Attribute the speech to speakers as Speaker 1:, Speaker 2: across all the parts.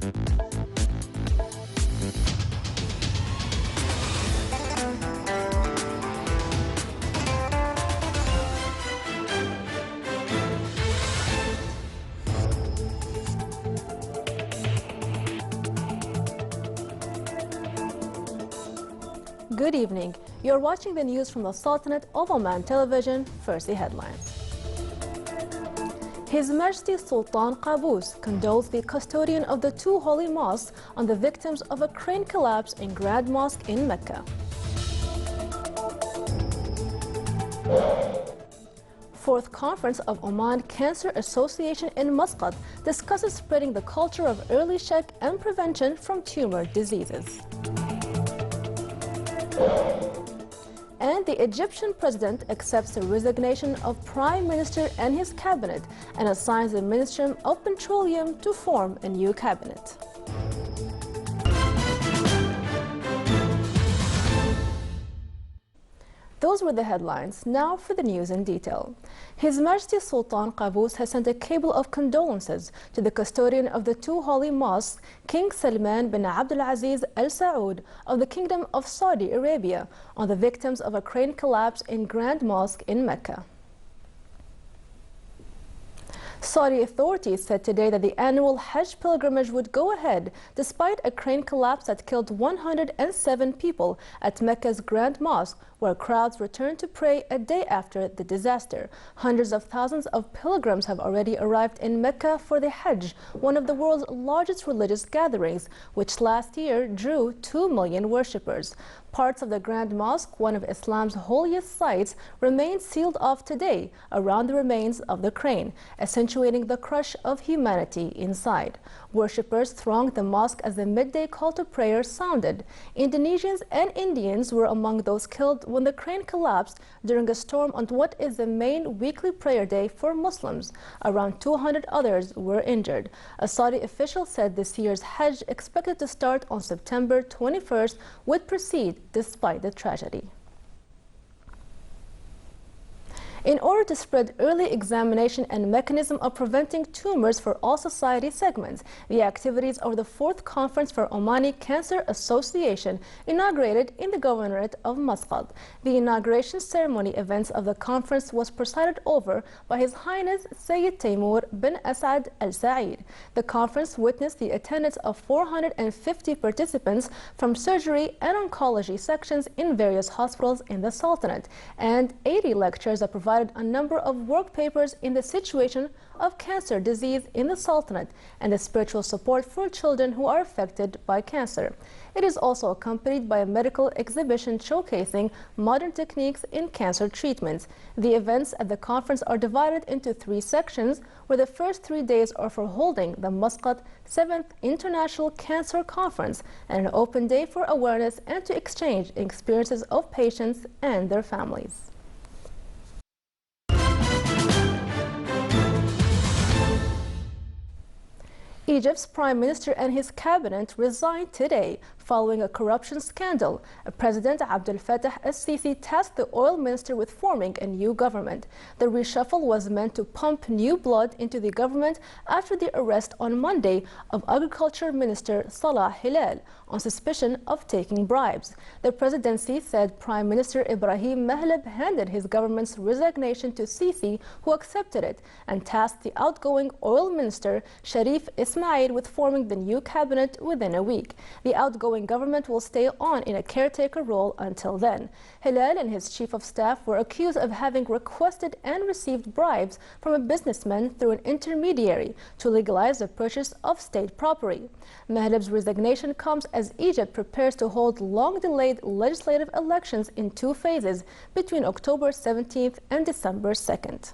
Speaker 1: Good evening. You're watching the news from the Sultanate of Oman television. First, the headlines. His Majesty Sultan Qaboos condoles the custodian of the two holy mosques on the victims of a crane collapse in Grand Mosque in Mecca. Fourth Conference of Oman Cancer Association in Muscat discusses spreading the culture of early check and prevention from tumor diseases. And the Egyptian president accepts the resignation of Prime Minister and his cabinet and assigns the Ministry of Petroleum to form a new cabinet. Those were the headlines. Now for the news in detail. His Majesty Sultan Qaboos has sent a cable of condolences to the custodian of the two holy mosques, King Salman bin Abdulaziz Al Saud of the Kingdom of Saudi Arabia, on the victims of a crane collapse in Grand Mosque in Mecca. Saudi authorities said today that the annual Hajj pilgrimage would go ahead despite a crane collapse that killed 107 people at Mecca's Grand Mosque, where crowds returned to pray a day after the disaster. Hundreds of thousands of pilgrims have already arrived in Mecca for the Hajj, one of the world's largest religious gatherings, which last year drew 2 million worshippers. Parts of the Grand Mosque, one of Islam's holiest sites, remain sealed off today around the remains of the crane, accentuating the crush of humanity inside. Worshippers thronged the mosque as the midday call to prayer sounded. Indonesians and Indians were among those killed when the crane collapsed during a storm on what is the main weekly prayer day for Muslims. Around 200 others were injured. A Saudi official said this year's Hajj, expected to start on September 21st, would proceed despite the tragedy. In order to spread early examination and mechanism of preventing tumors for all society segments, the activities of the fourth conference for Omani Cancer Association inaugurated in the governorate of Muscat. The inauguration ceremony events of the conference was presided over by His Highness Sayyid Taimur bin Asad Al Saeed. The conference witnessed the attendance of 450 participants from surgery and oncology sections in various hospitals in the Sultanate, and 80 lectures that provided a number of work papers in the situation of cancer disease in the Sultanate and the spiritual support for children who are affected by cancer. It is also accompanied by a medical exhibition showcasing modern techniques in cancer treatments. The events at the conference are divided into 3 sections, where the first 3 days are for holding the Muscat 7th International Cancer Conference and an open day for awareness and to exchange experiences of patients and their families. Egypt's Prime Minister and his cabinet resigned today following a corruption scandal. President Abdel Fattah al-Sisi tasked the oil minister with forming a new government. The reshuffle was meant to pump new blood into the government after the arrest on Monday of Agriculture Minister Salah Hilal on suspicion of taking bribes. The presidency said Prime Minister Ibrahim Mahlab handed his government's resignation to Sisi, who accepted it, and tasked the outgoing oil minister Sharif Ismail with forming the new cabinet within a week. The outgoing government will stay on in a caretaker role until then. Hilal and his chief of staff were accused of having requested and received bribes from a businessman through an intermediary to legalize the purchase of state property. Mahlab's resignation comes as Egypt prepares to hold long-delayed legislative elections in 2 phases between October 17th and December 2nd.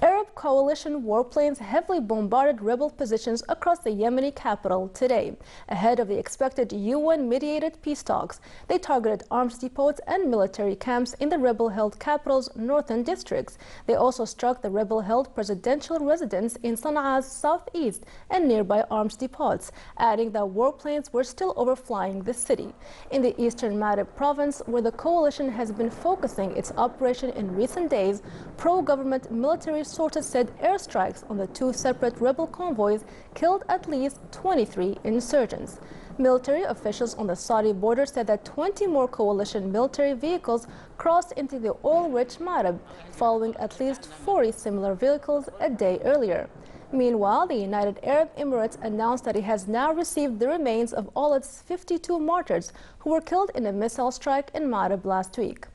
Speaker 1: Arab coalition warplanes heavily bombarded rebel positions across the Yemeni capital today. Ahead of the expected UN-mediated peace talks, they targeted arms depots and military camps in the rebel-held capital's northern districts. They also struck the rebel-held presidential residence in Sanaa's southeast and nearby arms depots, adding that warplanes were still overflying the city. In the eastern Marib province, where the coalition has been focusing its operation in recent days, pro-government military sources said airstrikes on the two separate rebel convoys killed at least 23 insurgents. Military officials on the Saudi border said that 20 more coalition military vehicles crossed into the oil-rich Marib, following at least 40 similar vehicles a day earlier. Meanwhile, the United Arab Emirates announced that it has now received the remains of all its 52 martyrs who were killed in a missile strike in Marib last week.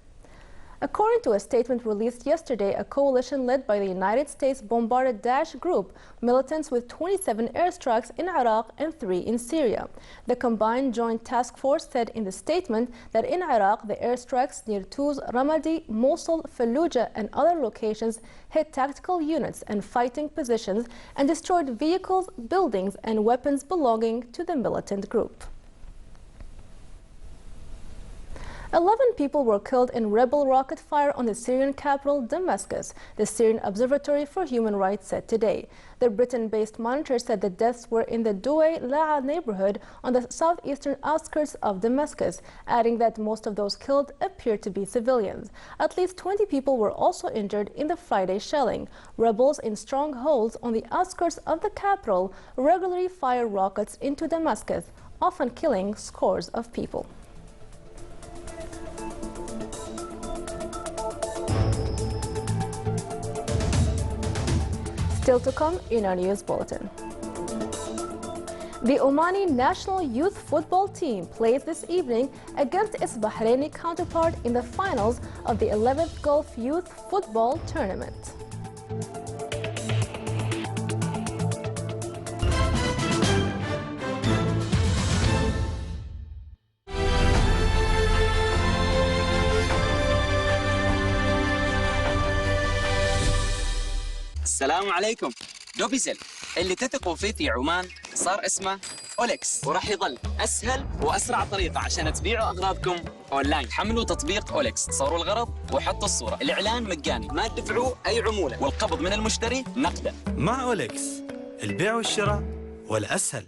Speaker 1: According to a statement released yesterday, a coalition led by the United States Bombarded Daesh group, militants with 27 airstrikes in Iraq and 3 in Syria. The combined joint task force said in the statement that in Iraq, the airstrikes near Tuz, Ramadi, Mosul, Fallujah and other locations hit tactical units and fighting positions and destroyed vehicles, buildings and weapons belonging to the militant group. 11 people were killed in rebel rocket fire on the Syrian capital, Damascus, the Syrian Observatory for Human Rights said today. The Britain-based monitor said the deaths were in the Douai La'a neighborhood on the southeastern outskirts of Damascus, adding that most of those killed appeared to be civilians. At least 20 people were also injured in the Friday shelling. Rebels in strongholds on the outskirts of the capital regularly fire rockets into Damascus, often killing scores of people. Still to come in our news bulletin. The Omani national youth football team plays this evening against its Bahraini counterpart in the finals of the 11th Gulf Youth Football Tournament.
Speaker 2: السلام عليكم. دوبيزل اللي تثقوا فيه في عمان صار اسمه أوليكس، وراح يظل أسهل وأسرع طريقة عشان تبيعوا أغراضكم أونلاين. حملوا تطبيق أوليكس، صوروا الغرض وحطوا الصورة. الإعلان مجاني، ما تدفعوا أي عمولة، والقبض من المشتري نقدا.
Speaker 3: مع أوليكس البيع والشراء والأسهل.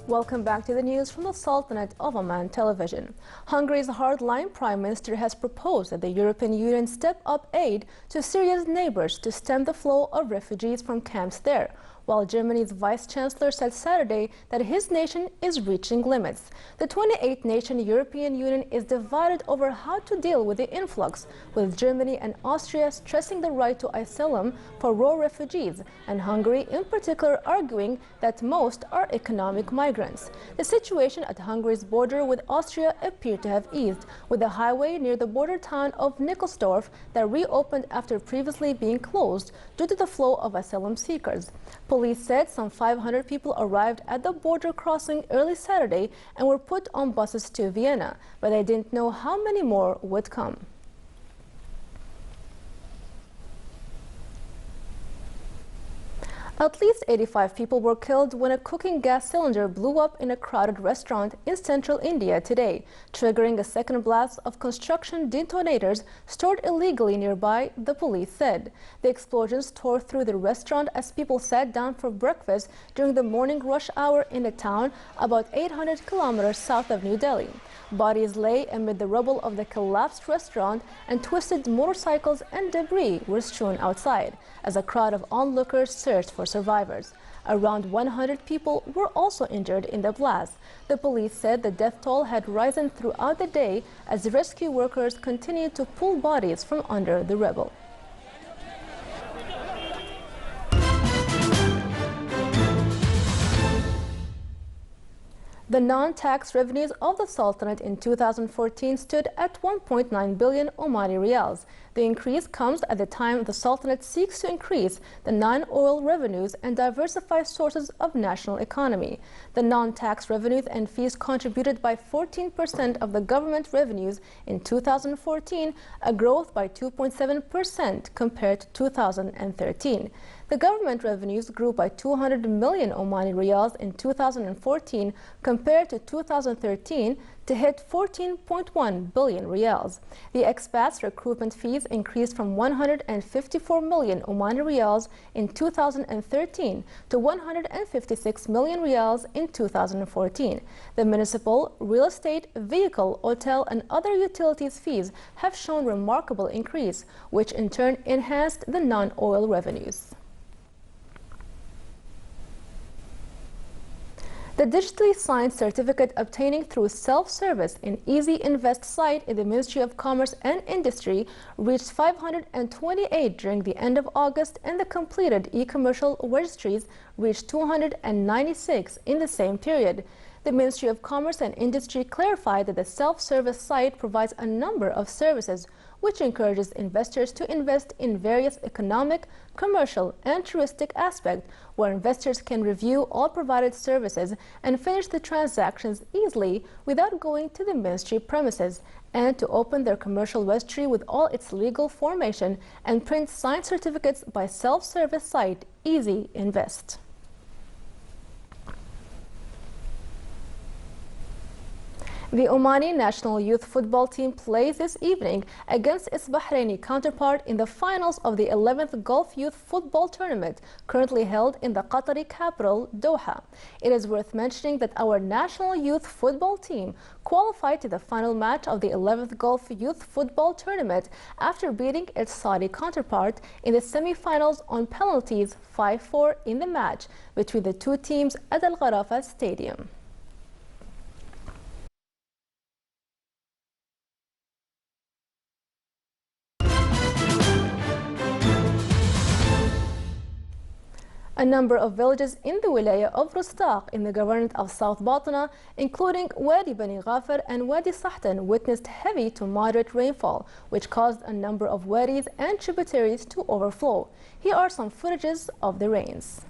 Speaker 1: Welcome back to the news from the Sultanate of Oman television. Hungary's Hardline Prime Minister has proposed that the European Union step up aid to Syria's neighbors to stem the flow of refugees from camps there, while Germany's Vice-Chancellor said Saturday that his nation is reaching limits. The 28-nation European Union is divided over how to deal with the influx, with Germany and Austria stressing the right to asylum for raw refugees, and Hungary in particular arguing that most are economic migrants. The situation at Hungary's border with Austria appeared to have eased, with the highway near the border town of Nikolsdorf that reopened after previously being closed due to the flow of asylum seekers. Police said some 500 people arrived at the border crossing early Saturday and were put on buses to Vienna, but they didn't know how many more would come. At least 85 people were killed when a cooking gas cylinder blew up in a crowded restaurant in central India today, triggering a second blast of construction detonators stored illegally nearby, the police said. The explosions tore through the restaurant as people sat down for breakfast during the morning rush hour in a town about 800 kilometers south of New Delhi. Bodies lay amid the rubble of the collapsed restaurant, and twisted motorcycles and debris were strewn outside as a crowd of onlookers searched for survivors. Around 100 people were also injured in the blast. The police said the death toll had risen throughout the day as rescue workers continued to pull bodies from under the rubble. The non-tax revenues of the Sultanate in 2014 stood at 1.9 billion Omani riyals. The increase comes at the time the Sultanate seeks to increase the non-oil revenues and diversify sources of national economy. The non-tax revenues and fees contributed by 14% of the government revenues in 2014, a growth by 2.7% compared to 2013. The government revenues grew by 200 million Omani riyals in 2014 compared to 2013 to hit 14.1 billion riyals. The expats' recruitment fees increased from 154 million Omani riyals in 2013 to 156 million riyals in 2014. The municipal, real estate, vehicle, hotel and other utilities fees have shown remarkable increase, which in turn enhanced the non-oil revenues. The digitally signed certificate obtaining through self-service in Easy Invest site in the Ministry of Commerce and Industry reached 528 during the end of August, and the completed e-commercial registries reached 296 in the same period. The Ministry of Commerce and Industry clarified that the self-service site provides a number of services which encourages investors to invest in various economic, commercial, and touristic aspects, where investors can review all provided services and finish the transactions easily without going to the ministry premises, and to open their commercial registry with all its legal formation and print signed certificates by self-service site Easy Invest. The Omani national youth football team plays this evening against its Bahraini counterpart in the finals of the 11th Gulf Youth Football Tournament, currently held in the Qatari capital, Doha. It is worth mentioning that our national youth football team qualified to the final match of the 11th Gulf Youth Football Tournament after beating its Saudi counterpart in the semi-finals on penalties 5-4 in the match between the two teams at Al Gharafa Stadium. A number of villages in the wilaya of Rustaq in the governorate of South Batna, including Wadi Bani Ghafar and Wadi Sahtan, witnessed heavy to moderate rainfall, which caused a number of wadis and tributaries to overflow. Here are some footages of the rains.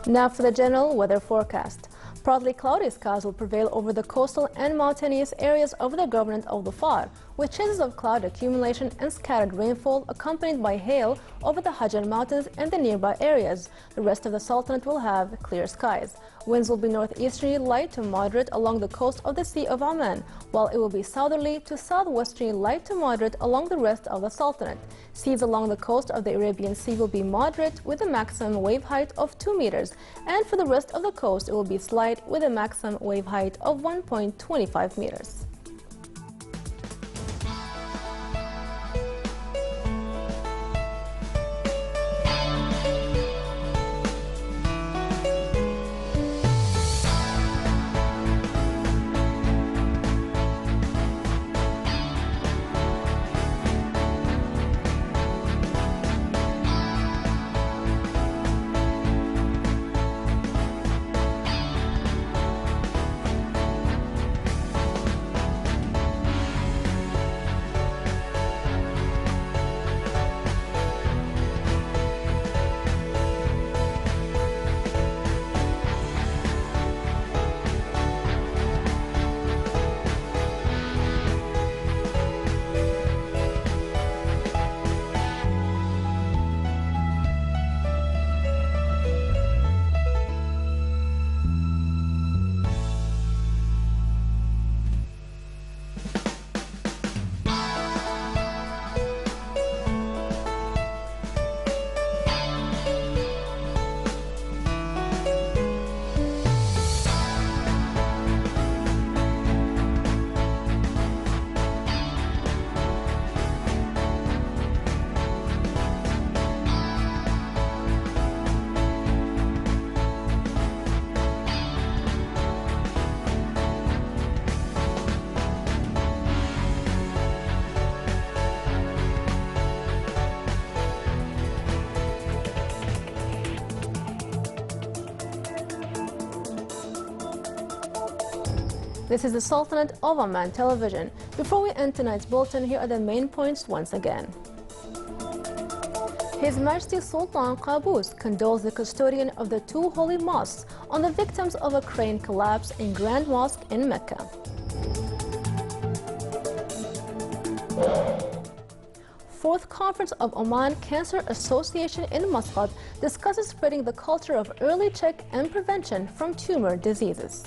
Speaker 1: Now for the general weather forecast. Partly cloudy skies will prevail over the coastal and mountainous areas of the governorate of Dhofar, with chances of cloud accumulation and scattered rainfall accompanied by hail over the Hajar Mountains and the nearby areas. The rest of the Sultanate will have clear skies. Winds will be northeasterly light to moderate along the coast of the Sea of Oman, while it will be southerly to southwesterly light to moderate along the rest of the Sultanate. Seas along the coast of the Arabian Sea will be moderate with a maximum wave height of 2 meters, and for the rest of the coast it will be slight with a maximum wave height of 1.25 meters. This is the Sultanate of Oman television. Before we end tonight's bulletin, here are the main points once again. His Majesty Sultan Qaboos condoles the custodian of the two holy mosques on the victims of a crane collapse in Grand Mosque in Mecca. Fourth Conference of Oman Cancer Association in Muscat discusses spreading the culture of early check and prevention from tumor diseases.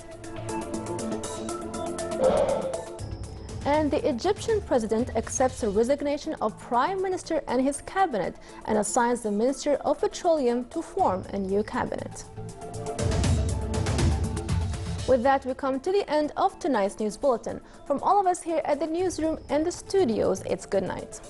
Speaker 1: And the Egyptian president accepts the resignation of Prime Minister and his cabinet and assigns the Minister of Petroleum to form a new cabinet. With that, we come to the end of tonight's news bulletin. From all of us here at the newsroom and the studios, it's good night.